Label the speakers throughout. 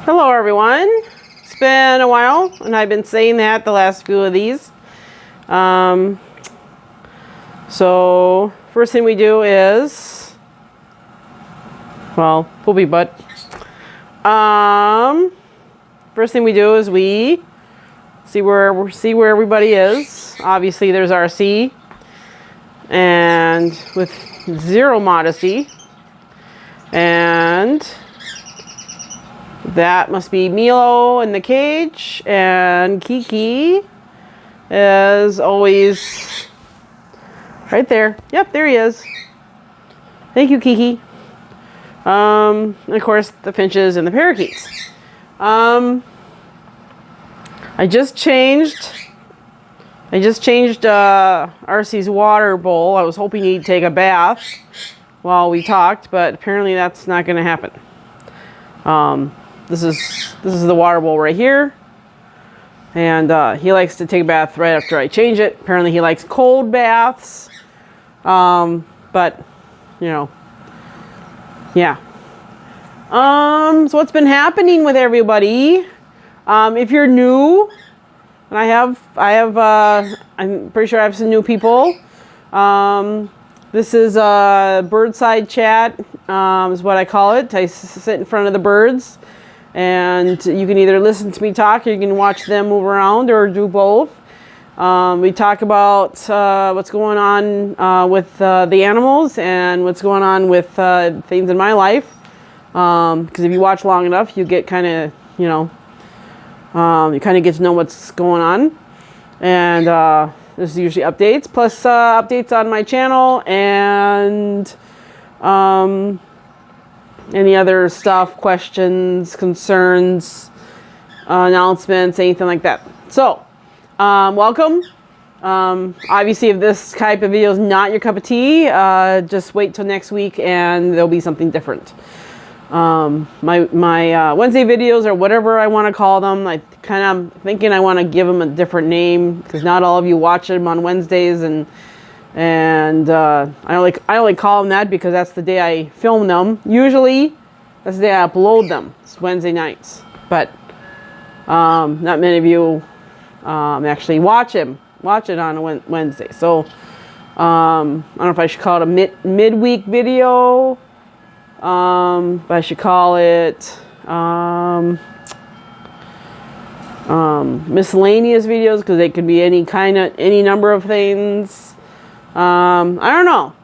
Speaker 1: Hello everyone. It's been a while and I've been saying that the last few of these. So first thing we do is, well, poopy butt. First thing we do is we see where everybody is. Obviously there's RC, and with zero modesty, and that must be Milo in the cage, and Kiki is always right there. Yep, there he is. Thank you, Kiki. And of course the finches and the parakeets. I just changed RC's water bowl. I was hoping he'd take a bath while we talked, but apparently that's not going to happen. This is the water bowl right here, and he likes to take a bath right after I change it. Apparently he likes cold baths, but you know, yeah. So what's been happening with everybody? If you're new, and I'm pretty sure I have some new people. This is a birdside chat, is what I call it. I sit in front of the birds, and you can either listen to me talk, or you can watch them move around, or do both. We talk about what's going on with the animals, and what's going on with things in my life. Because if you watch long enough, you get kind of, you know, you kind of get to know what's going on. And this is usually updates, plus updates on my channel, and any other stuff, questions, concerns, announcements, anything like that. So, welcome. Obviously, if this type of video is not your cup of tea, just wait till next week and there'll be something different. My Wednesday videos, or whatever I want to call them, I kind of thinking I want to give them a different name, because not all of you watch them on Wednesdays, and I only call them that because that's the day I film them. Usually that's the day I upload them. It's Wednesday nights, but not many of you actually watch it on a Wednesday. So I don't know if I should call it a midweek video. But I should call it miscellaneous videos, because they could be any number of things. I don't know.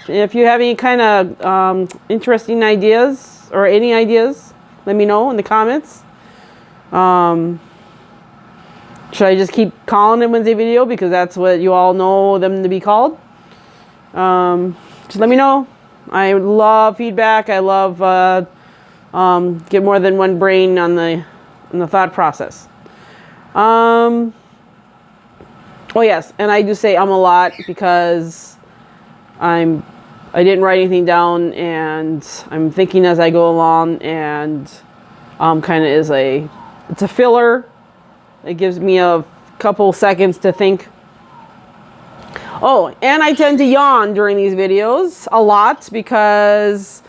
Speaker 1: If you have any kind of interesting ideas, or any ideas, let me know in the comments. Should I just keep calling it Wednesday video because that's what you all know them to be called? Just let me know. I love feedback. I love get more than one brain on the thought process. Oh yes, and I do say a lot because I didn't write anything down, and I'm thinking as I go along, and kind of it's a filler. It gives me a couple seconds to think. Oh, and I tend to yawn during these videos a lot because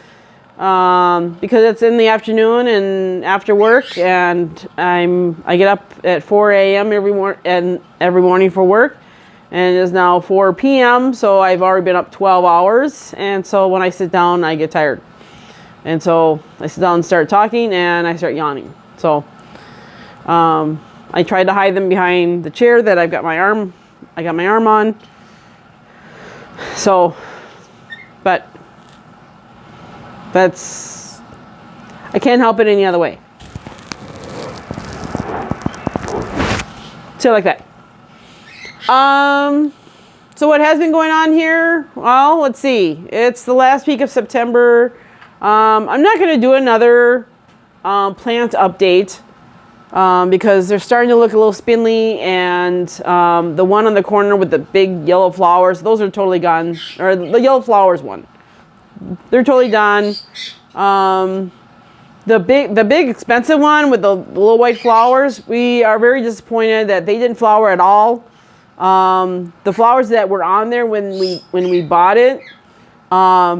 Speaker 1: it's in the afternoon and after work, and I get up at 4 a.m. every morning for work, and it is now 4 p.m. so I've already been up 12 hours, and so when I sit down I get tired, and so I sit down and start talking, and I start yawning. So I tried to hide them behind the chair that I got my arm on. So, but I can't help it any other way. So like that. So what has been going on here? Well, let's see. It's the last week of September. I'm not going to do another plant update. Because they're starting to look a little spindly, and the one on the corner with the big yellow flowers, those are totally gone. Or the yellow flowers one, they're totally done. The big expensive one with the little white flowers, we are very disappointed that they didn't flower at all. The flowers that were on there when we bought it,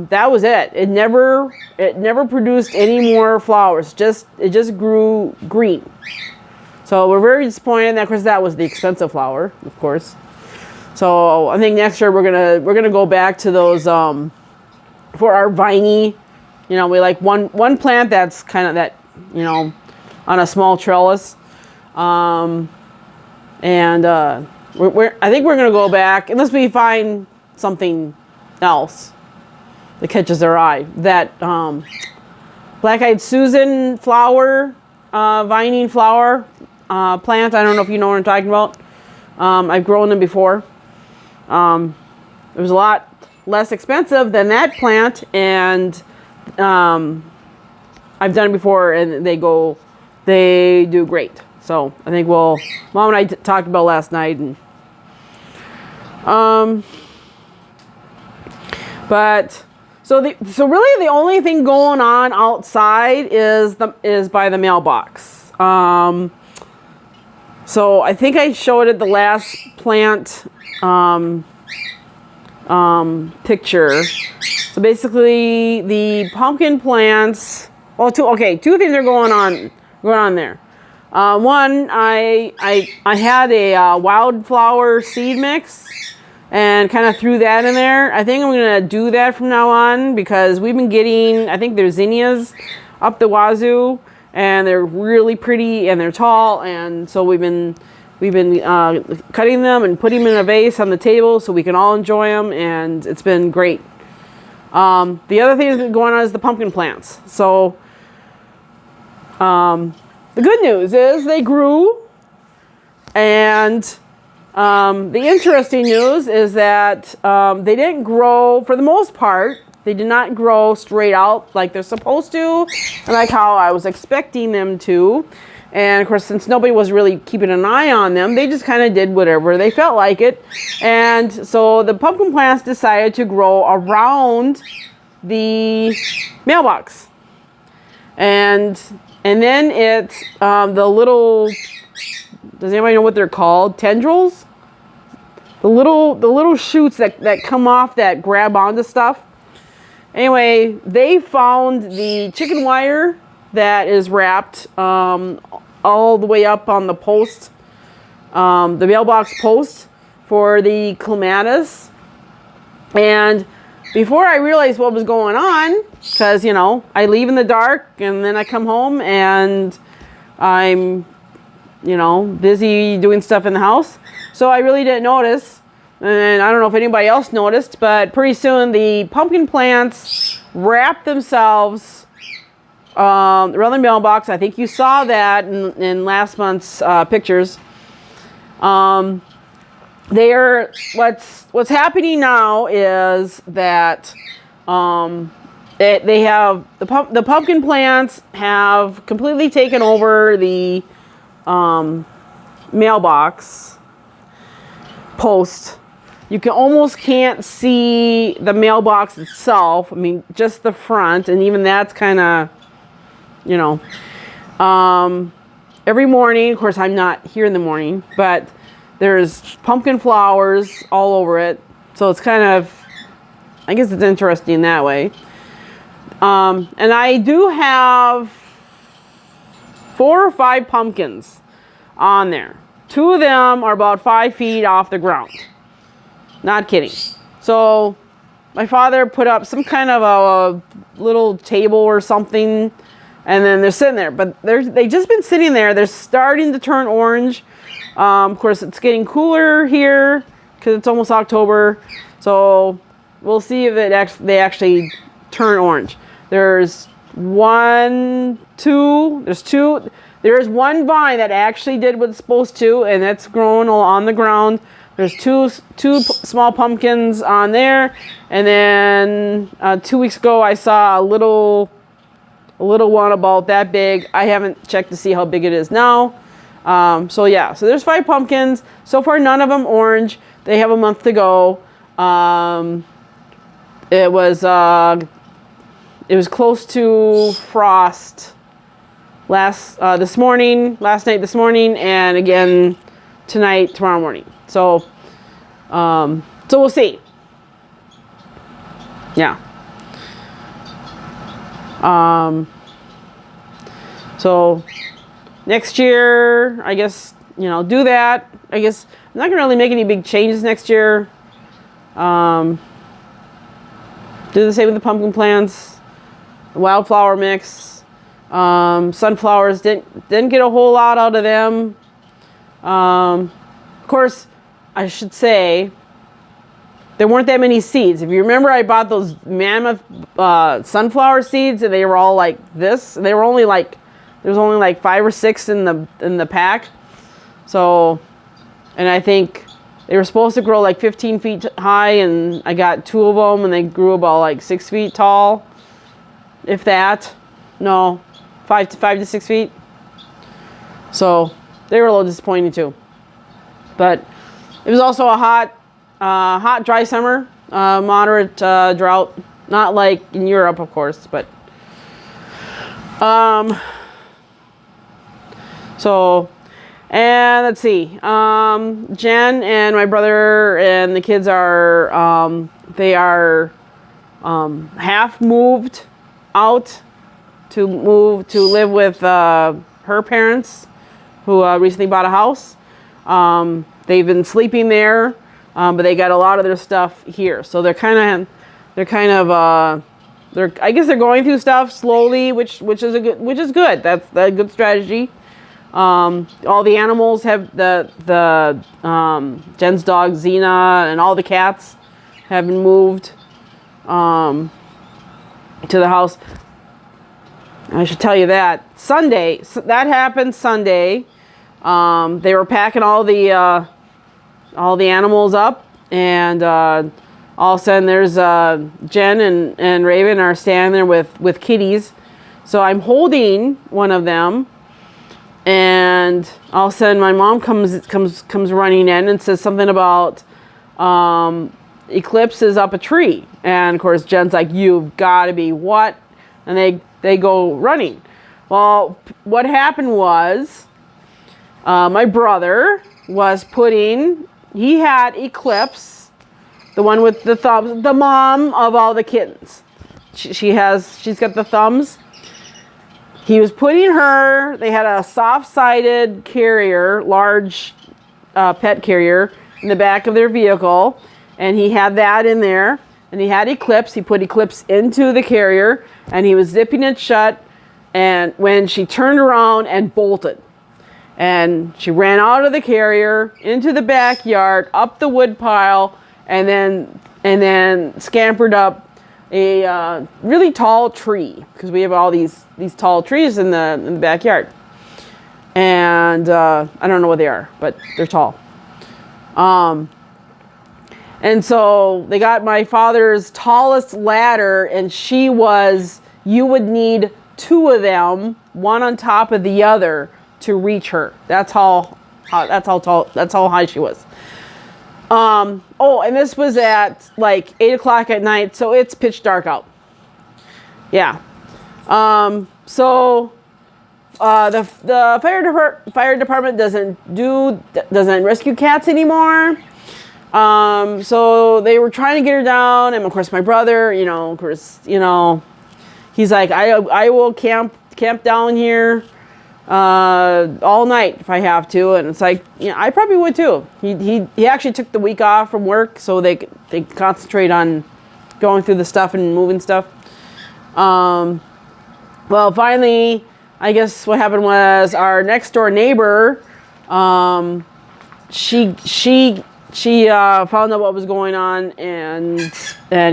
Speaker 1: That was it. It never produced any more flowers. It just grew green. So we're very disappointed. And of course, that was the expensive flower, of course. So I think next year we're gonna go back to those for our viney. You know, we like one plant that's kind of that, you know, on a small trellis. I think we're gonna go back unless we find something else that catches our eye. That black-eyed Susan flower, vining flower plant. I don't know if you know what I'm talking about. I've grown them before. It was a lot less expensive than that plant, and I've done it before, and they do great. So I think Mom and I talked about last night, and but so really the only thing going on outside is by the mailbox. So I think I showed it the last plant picture. So basically the pumpkin plants. Well, two things are going on there. One, I had a wildflower seed mix and kind of threw that in there. I think I'm going to do that from now on because we've been getting, I think there's zinnias up the wazoo, and they're really pretty and they're tall, and so we've been cutting them and putting them in a vase on the table so we can all enjoy them, and it's been great. The other thing that's been going on is the pumpkin plants. So the good news is they grew, and the interesting news is that they didn't grow, for the most part, they did not grow straight out like they're supposed to, and like how I was expecting them to. And of course, since nobody was really keeping an eye on them, they just kind of did whatever they felt like it. And so the pumpkin plants decided to grow around the mailbox. And then it's the little, does anybody know what they're called? Tendrils? The little shoots that come off that grab onto stuff. Anyway, they found the chicken wire that is wrapped all the way up on the post, the mailbox post for the clematis. And before I realized what was going on, because, you know, I leave in the dark and then I come home and I'm, you know, busy doing stuff in the house. So I really didn't notice. And I don't know if anybody else noticed, but pretty soon the pumpkin plants wrapped themselves around the mailbox. I think you saw that in last month's pictures. What's happening now is that they have the pumpkin plants have completely taken over the mailbox post. You almost can't see the mailbox itself. I mean, just the front, and even that's kind of, you know. Every morning, of course, I'm not here in the morning, but there's pumpkin flowers all over it. So it's kind of, I guess it's interesting that way. And I do have 4 or 5 pumpkins on there. 2 of them are about 5 feet off the ground. Not kidding. So my father put up some kind of a little table or something, and then they're sitting there. But they've just been sitting there. They're starting to turn orange. Of course, it's getting cooler here because it's almost October. So we'll see if they actually turn orange. There's 1, 2. There's 2. There's one vine that actually did what it's supposed to, and that's grown on the ground. There's two small pumpkins on there, and then 2 weeks ago I saw a little one about that big. I haven't checked to see how big it is now. So yeah, so there's 5 pumpkins. So far, none of them orange. They have a month to go. It was close to frost last night, this morning, and again tomorrow morning. So we'll see. Yeah. So next year, I guess, do that. I guess I'm not gonna really make any big changes next year. Do the same with the pumpkin plants, the wildflower mix. Sunflowers didn't get a whole lot out of them. Of course, I should say there weren't that many seeds. If you remember, I bought those mammoth sunflower seeds, and they were all like this. They were only like there's only like 5 or 6 in the pack. So, and I think they were supposed to grow like 15 feet high, and I got 2 of them, and they grew about like 6 feet tall, if that. No, 5 to 6 feet. So they were a little disappointing too. But it was also a hot, dry summer, moderate drought. Not like in Europe, of course, but so, and let's see. Jen and my brother and the kids are they are half moved out to live with her parents, who recently bought a house. They've been sleeping there, but they got a lot of their stuff here. So I guess they're going through stuff slowly, which is good. That's a good strategy. All the animals have Jen's dog Xena and all the cats have been moved to the house. I should tell you that Sunday, that happened Sunday. They were packing all the animals up, and all of a sudden there's Jen and Raven are standing there with kitties. So I'm holding one of them, and all of a sudden my mom comes running in and says something about Eclipse is up a tree. And of course Jen's like, "You've got to be what?" And they go running. Well, what happened was my brother was he had Eclipse, the one with the thumbs, the mom of all the kittens. She's got the thumbs. He was putting her, they had a soft-sided carrier, large pet carrier in the back of their vehicle, and he had that in there, and he had Eclipse. He put Eclipse into the carrier, and he was zipping it shut, and when she turned around and bolted, and she ran out of the carrier, into the backyard, up the wood pile, and then scampered up a really tall tree, because we have all these tall trees in the backyard, and I don't know what they are, but they're tall. And so they got my father's tallest ladder, and you would need 2 of them, one on top of the other, to reach her. That's how high she was. And this was at like 8 o'clock at night, so it's pitch dark out. Yeah. So the fire department doesn't rescue cats anymore. So they were trying to get her down, and of course my brother, he's like, I will camp down here all night if I have to, and it's like, I probably would too. He actually took the week off from work so they concentrate on going through the stuff and moving stuff. Well, finally, I guess what happened was our next door neighbor, she found out what was going on and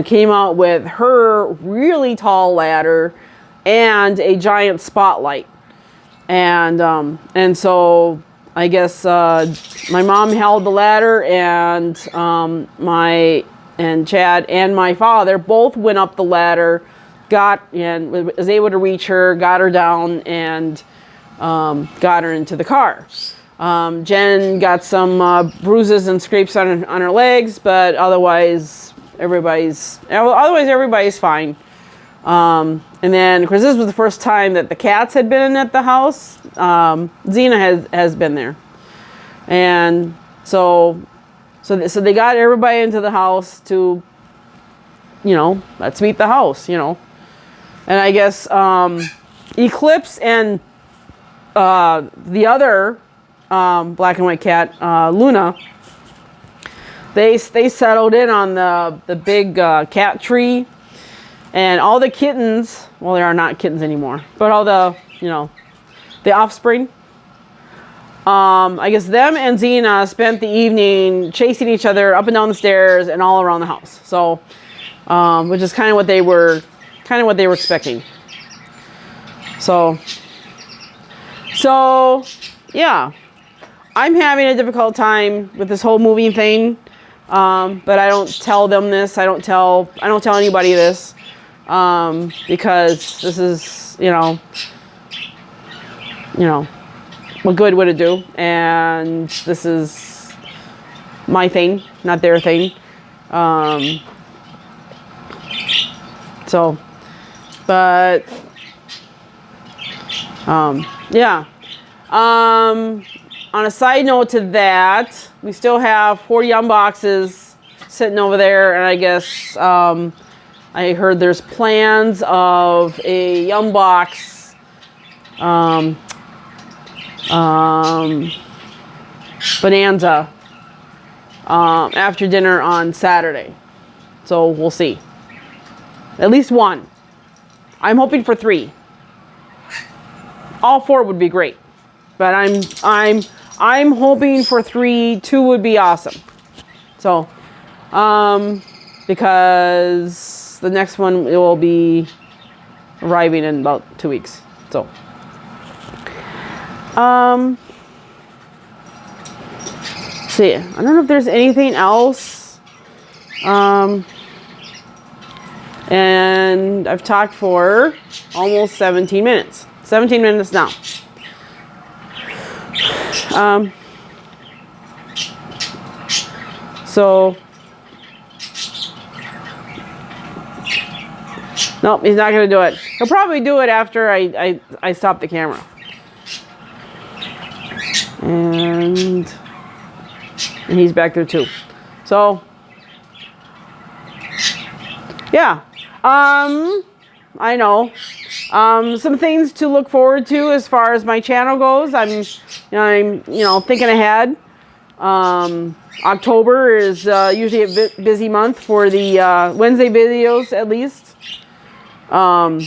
Speaker 1: came out with her really tall ladder and a giant spotlight. And so I guess my mom held the ladder, and Chad and my father both went up the ladder, was able to reach her, got her down, and got her into the car. Jen got some bruises and scrapes on her legs, but otherwise everybody's fine. And then, of course, this was the first time that the cats had been at the house. Xena has been there, and so they got everybody into the house to let's meet the house, And I guess Eclipse and the other black and white cat, Luna, they settled in on the big cat tree, and all the kittens, well, they are not kittens anymore, but all the, the offspring, I guess them and Xena spent the evening chasing each other up and down the stairs and all around the house. So, which is kind of what they were expecting. So yeah, I'm having a difficult time with this whole moving thing. But I don't tell them this. I don't tell anybody this, because this is, what good would it do? And this is my thing, not their thing. But yeah. On a side note to that, we still have 4 Yum boxes sitting over there, and I guess I heard there's plans of a Yum box bonanza after dinner on Saturday. So we'll see. At least 1. I'm hoping for 3. All 4 would be great, but I'm hoping for 3. 2 would be awesome. So, because the next one will be arriving in about 2 weeks. So, see, I don't know if there's anything else. And I've talked for almost 17 minutes. 17 minutes now. So, nope, he's not going to do it. He'll probably do it after I stop the camera. And he's back there too. So, yeah. I know. Some things to look forward to as far as my channel goes. I'm thinking ahead. October is usually a busy month for the Wednesday videos, at least. I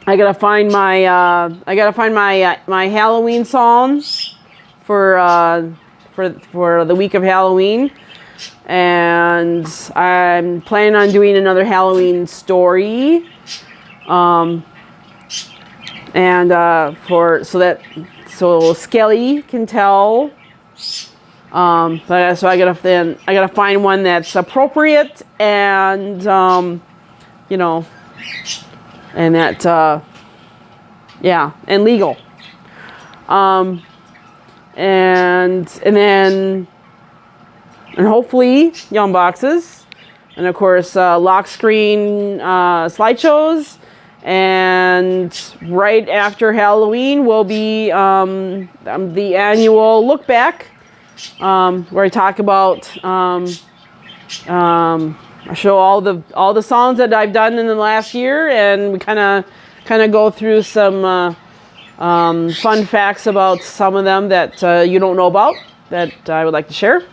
Speaker 1: gotta find my my Halloween songs for the week of Halloween, and I'm planning on doing another Halloween story. So Skelly can tell. So I gotta find one that's appropriate and and that and legal. And hopefully Yum boxes, and of course lock screen slideshows. And right after Halloween will be the annual look back, where I talk about I show all the songs that I've done in the last year, and we kind of go through some fun facts about some of them that you don't know about that I would like to share.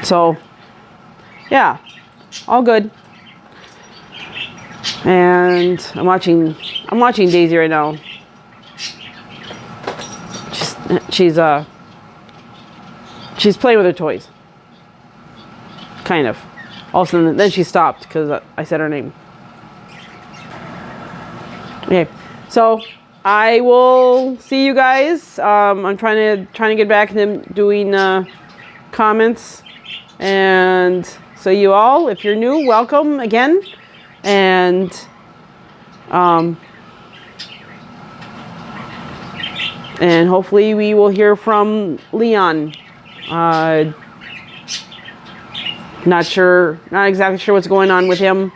Speaker 1: So yeah, all good. And I'm watching Daisy right now. She's playing with her toys. Kind of. Also, then she stopped because I said her name. Okay, so I will see you guys. I'm trying to get back to doing comments, and so you all, if you're new, welcome again. And hopefully we will hear from Leon. Not exactly sure what's going on with him,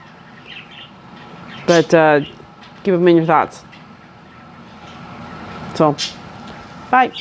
Speaker 1: but keep him in your thoughts. So, bye.